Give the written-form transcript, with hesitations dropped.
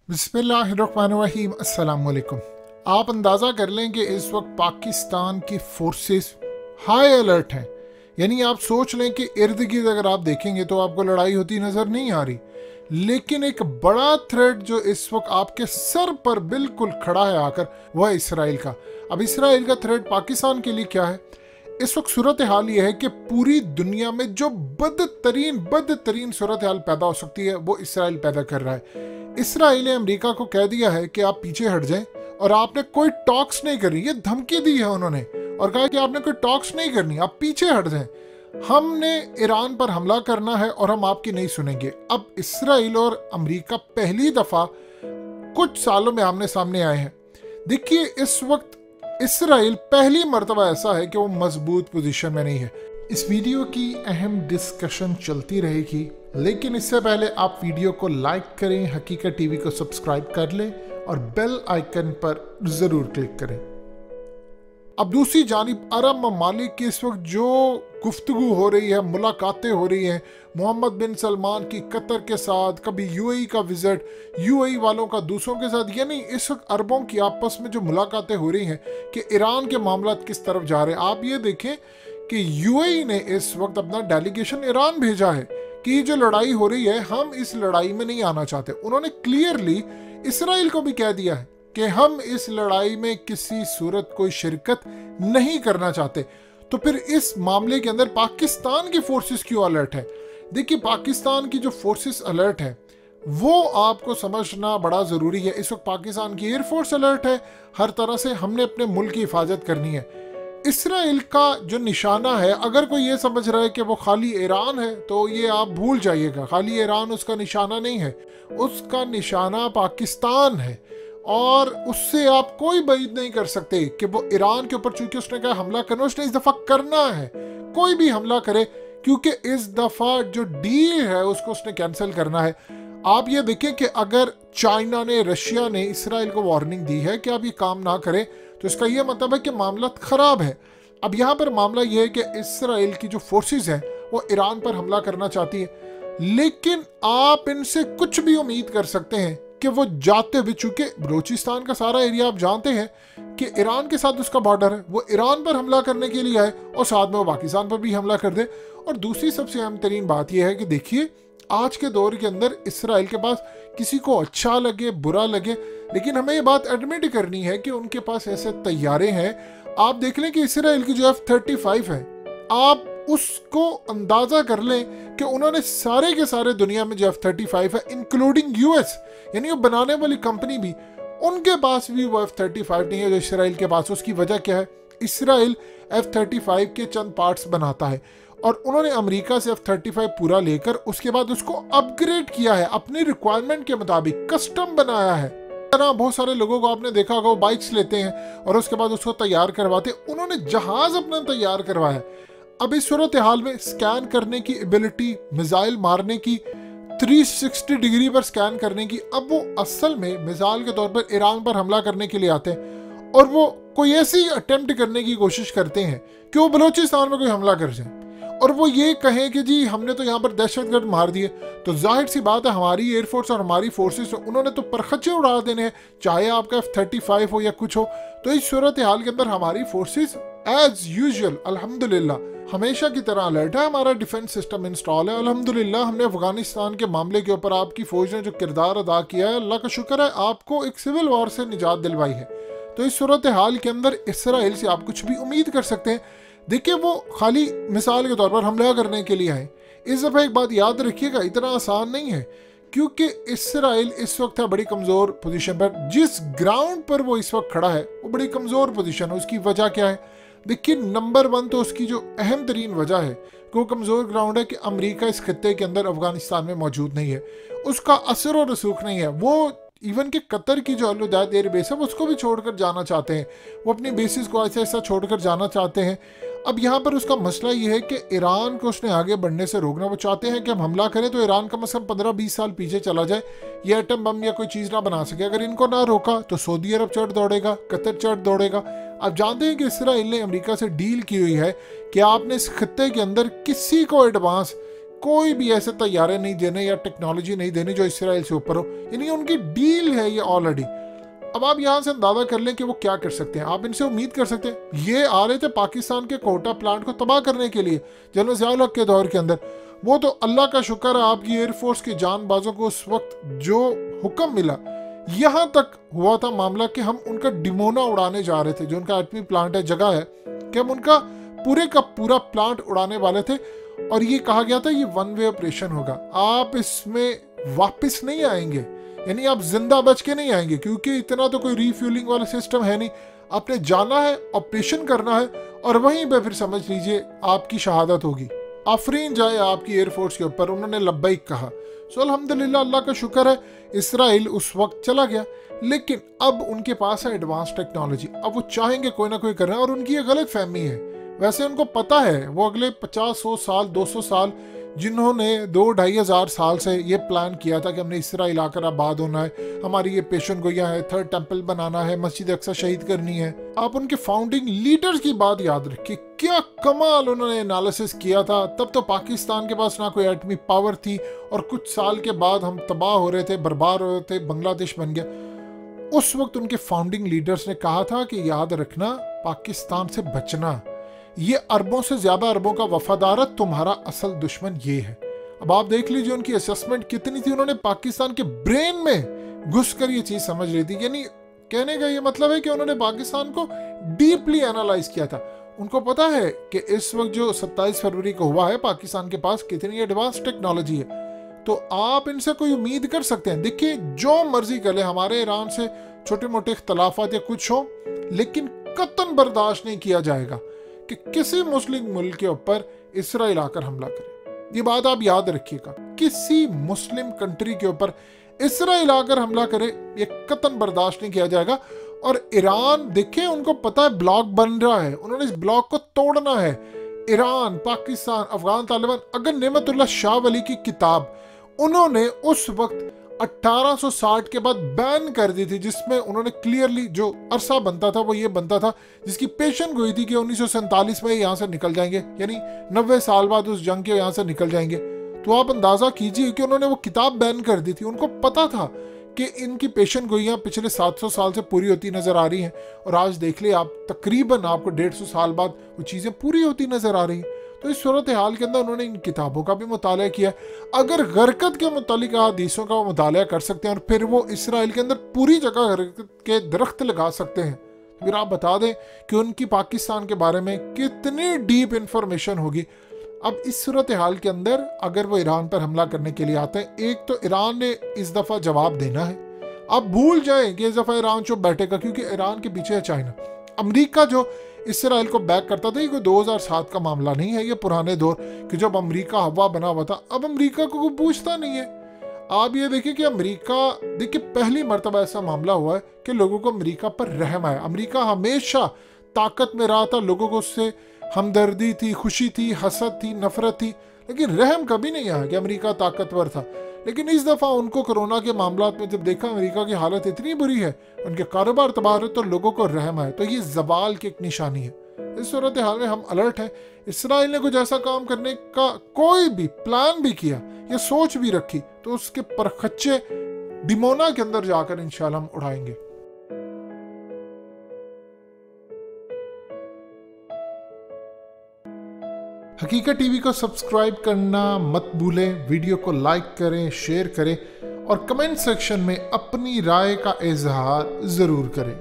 बिस्मिल्लाहिर्रहमानिर्रहीम। अस्सलाम वालेकुम। आप अंदाज़ा कर लें कि इस वक्त पाकिस्तान की फोर्सेस हाई अलर्ट हैं। यानी आप सोच लें कि इर्द गिर्द अगर आप देखेंगे तो आपको लड़ाई होती नज़र नहीं आ रही, लेकिन एक बड़ा थ्रेट जो इस वक्त आपके सर पर बिल्कुल खड़ा है आकर, वह है इसराइल का। अब इसराइल का थ्रेट पाकिस्तान के लिए क्या है? इस वक्त सूरत हाल ये है कि पूरी दुनिया में जो बदतरीन सूरत हाल पैदा हो सकती है वो इसराइल पैदा कर रहा है। इसराइल ने अमेरिका को कह दिया है कि आप पीछे हट जाएं और आपने कोई टॉक्स नहीं करनी। ये धमकी दी है उन्होंने और कहा कि आपने कोई टॉक्स नहीं करनी, आप पीछे हट जाएं। हमने ईरान पर हमला करना है और हम आपकी नहीं सुनेंगे। अब इसराइल और अमेरिका पहली दफा कुछ सालों में आमने सामने आए हैं। देखिए, इस वक्त इसराइल पहली मर्तबा ऐसा है कि वो मजबूत पोजीशन में नहीं है। इस वीडियो की अहम डिस्कशन चलती रहेगी, लेकिन इससे पहले आप वीडियो को लाइक करें, हकीकत टीवी को सब्सक्राइब कर लें और बेल आइकन पर जरूर क्लिक करें। अब दूसरी जानिब अरब ममालिक की इस वक्त जो गुफ्तगू हो रही है, मुलाकातें हो रही हैं मोहम्मद बिन सलमान की कतर के साथ, कभी यूएई का विजिट, यूएई वालों का दूसरों के साथ, यानी इस वक्त अरबों की आपस में जो मुलाकातें हो रही हैं कि ईरान के मामला किस तरफ जा रहे हैं। आप ये देखें कि यूएई ने इस वक्त अपना डेलीगेशन ईरान भेजा है कि जो लड़ाई हो रही है हम इस लड़ाई में नहीं आना चाहते। उन्होंने क्लियरली इसराइल को भी कह दिया है कि हम इस लड़ाई में किसी सूरत कोई शिरकत नहीं करना चाहते। तो फिर इस मामले के अंदर पाकिस्तान की फोर्सेस क्यों अलर्ट है? देखिए, पाकिस्तान की जो फोर्सेस अलर्ट है वो आपको समझना बड़ा ज़रूरी है। इस वक्त पाकिस्तान की एयरफोर्स अलर्ट है, हर तरह से हमने अपने मुल्क की हिफाजत करनी है। इसराइल का जो निशाना है, अगर कोई ये समझ रहा है कि वो खाली ईरान है तो ये आप भूल जाइएगा। खाली ईरान उसका निशाना नहीं है, उसका निशाना पाकिस्तान है और उससे आप कोई बात नहीं कर सकते कि वो ईरान के ऊपर, चूंकि उसने कहा हमला करना, उसने इस दफा करना है। कोई भी हमला करे, क्योंकि इस दफा जो डील है उसको उसने कैंसिल करना है। आप ये देखें कि अगर चाइना ने, रशिया ने इसराइल को वार्निंग दी है कि आप ये काम ना करें, तो इसका ये मतलब है कि मामला खराब है। अब यहाँ पर मामला ये है कि इसराइल की जो फोर्सेस हैं वो ईरान पर हमला करना चाहती है, लेकिन आप इनसे कुछ भी उम्मीद कर सकते हैं कि वो जाते हुए, चूंकि बलूचिस्तान का सारा एरिया आप जानते हैं कि ईरान के साथ उसका बॉर्डर है, वो ईरान पर हमला करने के लिए आए और साथ में वो पाकिस्तान पर भी हमला कर दे। और दूसरी सबसे अहम तरीन बात यह है कि देखिए, आज के दौर के अंदर इसराइल के पास, किसी को अच्छा लगे बुरा लगे, लेकिन हमें ये बात एडमिट करनी है कि उनके पास ऐसे तैयारे हैं। आप देख लें कि इसराइल की जो F-35 है, आप उसको अंदाजा कर लें कि उन्होंने सारे के सारे दुनिया में जो F-35 है, इंक्लूडिंग यूएस, यानी वो बनाने वाली कंपनी भी, उनके पास भी वो F-35 नहीं है जो इसराइल के पास। उसकी वजह क्या है? इसराइल F-35 के चंद पार्ट्स बनाता है और उन्होंने अमेरिका से F-35 पूरा लेकर उसके बाद उसको अपग्रेड किया है, अपनी रिक्वायरमेंट के मुताबिक कस्टम बनाया है। बहुत सारे लोगों को आपने देखा होगा, वो बाइक्स लेते हैं और उसके बाद उसको तैयार करवाते। उन्होंने जहाज अपना तैयार करवाया। अब इस सूरत हाल में स्कैन करने की एबिलिटी, मिसाइल मारने की, 360 डिग्री पर स्कैन करने की, अब वो असल में मिसाइल के तौर पर ईरान पर हमला करने के लिए आते हैं और वो कोई ऐसी अटेम्प्ट करने की कोशिश करते हैं कि वो बलूचिस्तान में कोई हमला कर जाए और वो ये कहें कि जी हमने तो यहाँ पर दहशतगर्द मार दिए। तो जाहिर सी बात है, हमारी एयरफोर्स और हमारी फोर्सेस, उन्होंने तो परखच्चे उड़ा देने हैं, चाहे आपका F-35 हो या कुछ हो। तो इस सूरत हाल के अंदर हमारी फोर्सेस एज यूजुअल अल्हम्दुलिल्लाह हमेशा की तरह अलर्ट है। हमारा डिफेंस सिस्टम इंस्टॉल है अल्हम्दुलिल्लाह। हमने अफगानिस्तान के मामले के ऊपर आपकी फौज ने जो किरदार अदा किया है, अल्लाह का शुक्र है, आपको एक सिविल वॉर से निजात दिलवाई है। तो इस सूरत हाल के अंदर इसराइल से आप कुछ भी उम्मीद कर सकते हैं। देखिए, वो खाली मिसाल के तौर पर हमला करने के लिए आए। इस दफ़ा एक बात याद रखिएगा, इतना आसान नहीं है, क्योंकि इसराइल इस वक्त है बड़ी कमज़ोर पोजीशन पर। जिस ग्राउंड पर वो इस वक्त खड़ा है वो बड़ी कमज़ोर पोजीशन है। उसकी वजह क्या है? देखिए, नंबर 1 तो उसकी जो अहम तरीन वजह है कि वो कमज़ोर ग्राउंड है कि अमेरिका इस खत्ते के अंदर अफगानिस्तान में मौजूद नहीं है, उसका असर और रसूख नहीं है। वो इवन के कतर की जो अल-उदैद एयर बेस है उसको भी छोड़कर जाना चाहते हैं, वो अपनी बेसिस को ऐसा ऐसा छोड़कर जाना चाहते हैं। अब यहाँ पर उसका मसला ये है कि ईरान को उसने आगे बढ़ने से रोकना। वो चाहते हैं कि हम हमला करें तो ईरान कम से कम 15-20 साल पीछे चला जाए, ये एटम बम या कोई चीज़ ना बना सके। अगर इनको ना रोका तो सऊदी अरब चढ़ दौड़ेगा, कतर चढ़ दौड़ेगा। आप जानते हैं कि इसराइल ने अमेरिका से डील की हुई है कि आपने इस खत्ते के अंदर किसी को एडवांस कोई भी ऐसे तैयारे नहीं देने या टेक्नोलॉजी नहीं देनी जो इसराइल से ऊपर हो, यानी उनकी डील है ये ऑलरेडी। अब आप यहाँ से अंदाजा कर लें कि वो क्या कर सकते हैं। आप इनसे उम्मीद कर सकते हैं, ये आ रहे थे पाकिस्तान के कोटा प्लांट को तबाह करने के लिए जनरल ज़िया उल हक के दौर के अंदर। वो तो अल्लाह का शुक्र है आपकी एयरफोर्स के जानबाजों को उस वक्त जो हुक्म मिला, यहाँ तक हुआ था मामला कि हम उनका डिमोना उड़ाने जा रहे थे, जो उनका एटमी प्लांट है, जगह है कि हम उनका पूरे का पूरा प्लांट उड़ाने वाले थे। और ये कहा गया था ये वन वे ऑपरेशन होगा, आप इसमें वापस नहीं आएंगे, यानी आप जिंदा बच के नहीं आएंगे, क्योंकि इतना तो कोई रीफ्यूलिंग वाला सिस्टम है नहीं। आपने जाना है, ऑपरेशन करना है, और वहीं पे फिर समझ लीजिए आपकी शहादत होगी। आफरीन जाए आपकी एयरफोर्स के ऊपर। उन्होंने लब्बैक कहा। सो अल्हम्दुलिल्लाह, अल्लाह का शुक्र है इसराइल उस वक्त चला गया, लेकिन अब उनके पास है एडवांस टेक्नोलॉजी। अब वो चाहेंगे कोई ना कोई करना, और उनकी ये गलत फहमी है। वैसे उनको पता है, वो अगले 50-100 साल 200 साल जिन्होंने 2-2,500 साल से ये प्लान किया था कि हमने इसराइल आकर आबाद होना है, हमारी ये पेशन गोइयाँ है, थर्ड टेम्पल बनाना है, मस्जिद अक्सा शहीद करनी है। आप उनके फाउंडिंग लीडर्स की बात याद रखिए, क्या कमाल उन्होंने एनालिसिस किया था। तब तो पाकिस्तान के पास ना कोई एटमी पावर थी, और कुछ साल के बाद हम तबाह हो रहे थे, बर्बाद हो रहे थे, बांग्लादेश बन गया। उस वक्त उनके फाउंडिंग लीडर्स ने कहा था कि याद रखना, पाकिस्तान से बचना, ये अरबों से ज्यादा अरबों का वफादार है, तुम्हारा असल दुश्मन ये है। अब आप देख लीजिए उनकी असेसमेंट कितनी थी। उन्होंने पाकिस्तान के ब्रेन में घुसकर ये चीज समझ रही थी, यानी कहने का ये मतलब है कि उन्होंने पाकिस्तान को डीपली एनालाइज किया था। उनको पता है कि इस वक्त जो 27 फरवरी को हुआ है, पाकिस्तान के पास कितनी एडवांस टेक्नोलॉजी है। तो आप इनसे कोई उम्मीद कर सकते हैं। देखिए, जो मर्जी कर ले, हमारे ईरान से छोटे मोटे इख्तलाफात या कुछ हो, लेकिन कतन बर्दाश्त नहीं किया जाएगा कि किसी मुस्लिम मुल्क के ऊपर इसराइल आकर हमला करे। ये बात आप याद रखिएगा, किसी मुस्लिम कंट्री के ऊपर इसराइल आकर हमला करे, ये कतन बर्दाश्त नहीं किया जाएगा। और ईरान, देखें, उनको पता है ब्लॉक बन रहा है, उन्होंने इस ब्लॉक को तोड़ना है। ईरान, पाकिस्तान, अफगान तालिबान, अगर नेमतुल्लाह शाह वली की किताब उन्होंने उस वक्त 1860 के बाद बैन कर दी थी, जिसमें उन्होंने क्लियरली जो अरसा बनता था वो ये बनता था, जिसकी पेशन गोई थी कि 1947 में यहाँ से निकल जाएंगे, यानी 90 साल बाद उस जंग के यहाँ से निकल जाएंगे। तो आप अंदाजा कीजिए कि उन्होंने वो किताब बैन कर दी थी। उनको पता था कि इनकी पेशन गोइयाँ पिछले 700 साल से पूरी होती नजर आ रही हैं, और आज देख ले आप, तकरीबन आपको 150 साल बाद वो चीज़ें पूरी होती नजर आ रही हैं। तो इस सूरत हाल के अंदर उन्होंने इन किताबों का भी मुताला किया। अगर गरकत के मुतालिक हदीसों का वो मुताला कर सकते हैं, और फिर वो इसराइल के अंदर पूरी जगह गरकत के दरख्त लगा सकते हैं, तो फिर आप बता दें कि उनकी पाकिस्तान के बारे में कितनी डीप इंफॉर्मेशन होगी। अब इस सूरत हाल के अंदर अगर वो ईरान पर हमला करने के लिए आते हैं, एक तो ईरान ने इस दफ़ा जवाब देना है। आप भूल जाएं कि इस दफ़ा ईरान चुप बैठेगा, क्योंकि ईरान के पीछे है चाइना। अमेरिका जो इसराइल को बैक करता था, ये कोई 2007 का मामला नहीं है, ये पुराने दौर कि जब अमेरिका हवा बना हुआ था। अब अमेरिका को कोई पूछता नहीं है। आप ये देखिए कि अमेरिका, देखिए, पहली मर्तबा ऐसा मामला हुआ है कि लोगों को अमेरिका पर रहम आया। अमेरिका हमेशा ताकत में रहा था, लोगों को उससे हमदर्दी थी, खुशी थी, हसद थी, नफरत थी, लेकिन रहम कभी नहीं आया कि अमेरिका ताकतवर था। लेकिन इस दफ़ा उनको कोरोना के मामला में जब देखा अमेरिका की हालत इतनी बुरी है, उनके कारोबार तबाह है, तो लोगों को रहम आए। तो ये जवाल की एक निशानी है। इस सूरत हाल में हम अलर्ट हैं। इसराइल ने कुछ ऐसा काम करने का कोई भी प्लान भी किया या सोच भी रखी, तो उसके परखच्चे डिमोना के अंदर जाकर इंशाल्लाह हम उड़ाएंगे। हकीकत टीवी को सब्सक्राइब करना मत भूलें, वीडियो को लाइक करें, शेयर करें, और कमेंट सेक्शन में अपनी राय का इजहार ज़रूर करें।